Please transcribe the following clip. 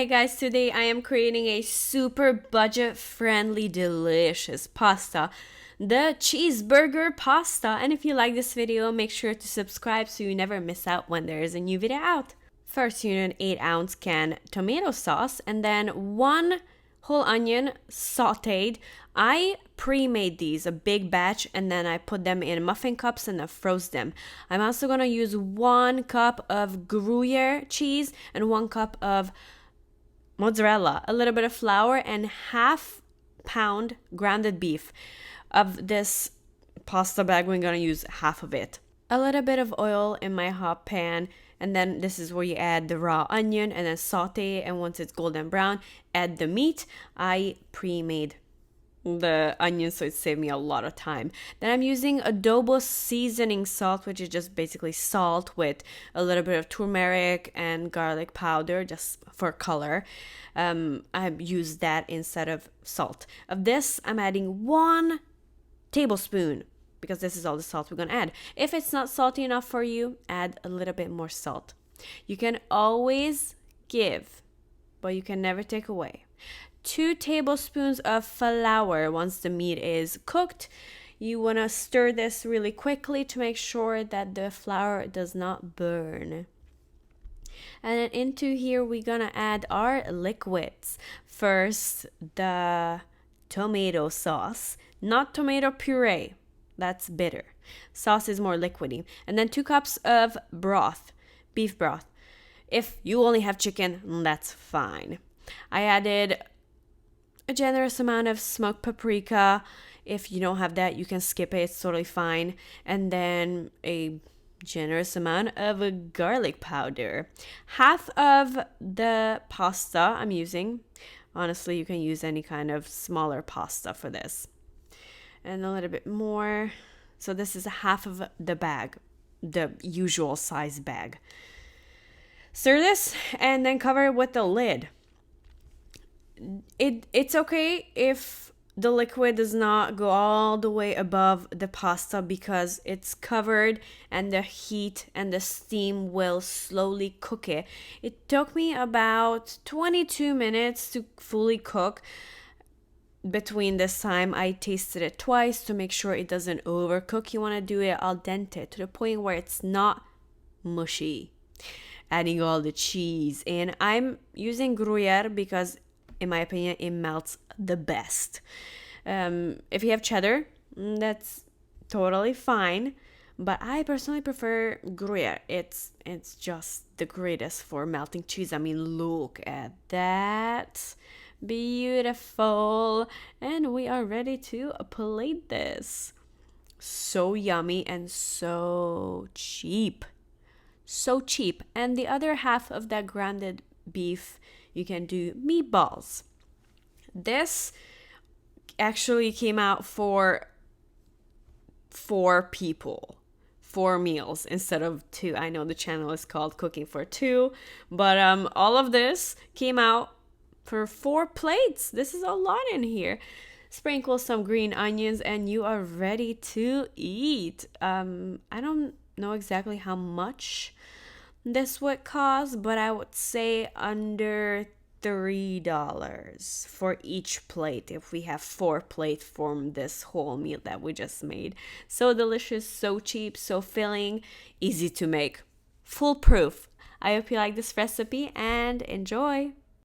Hey guys, today I am creating a super budget-friendly, delicious pasta, the cheeseburger pasta. And if you like this video, make sure to subscribe so you never miss out when there is a new video out. First, you need an 8-ounce can tomato sauce and then 1 whole onion sautéed. I pre-made these, a big batch, and then I put them in muffin cups and I froze them. I'm also gonna use 1 cup of gruyere cheese and 1 cup of mozzarella, a little bit of flour, and half pound grounded beef. Of this pasta bag, we're gonna use half of it. A little bit of oil in my hot pan, and then this is where you add the raw onion and then saute, and once it's golden brown, add the meat. I pre-made the onion, so it saved me a lot of time. Then I'm using adobo seasoning salt, which is just basically salt with a little bit of turmeric and garlic powder just for color. I use that instead of salt. Of this, I'm adding 1 tablespoon because this is all the salt we're gonna add. If it's not salty enough for you, add a little bit more salt. You can always give, but you can never take away. 2 tablespoons of flour once the meat is cooked. You want to stir this really quickly to make sure that the flour does not burn. And then into here, we're going to add our liquids. First, the tomato sauce, not tomato puree. That's bitter. Sauce is more liquidy. And then 2 cups of broth, beef broth. If you only have chicken, that's fine. I added a generous amount of smoked paprika. If you don't have that, you can skip it. It's totally fine. And then a generous amount of garlic powder. Half of the pasta I'm using. Honestly, you can use any kind of smaller pasta for this. And a little bit more. So this is half of the bag, the usual size bag. Stir this and then cover it with the lid. It's okay if the liquid does not go all the way above the pasta because it's covered and the heat and the steam will slowly cook it. It took me about 22 minutes to fully cook. Between this time, I tasted it twice to make sure it doesn't overcook. You want to do it al dente to the point where it's not mushy. Adding all the cheese in. I'm using gruyere because in my opinion, it melts the best. If you have cheddar, that's totally fine. But I personally prefer gruyere. It's just the greatest for melting cheese. I mean, look at that. Beautiful. And we are ready to plate this. So yummy and so cheap. So cheap. And the other half of that grounded beef, you can do meatballs. This actually came out for 4 people, 4 meals instead of 2. I know the channel is called Cooking for 2, but all of this came out for 4 plates. This is a lot in here. Sprinkle some green onions and you are ready to eat. I don't know exactly how much this would cost, but I would say under $3 for each plate if we have 4 plates from this whole meal that we just made. So delicious, so cheap, so filling, easy to make, foolproof. I hope you like this recipe and enjoy.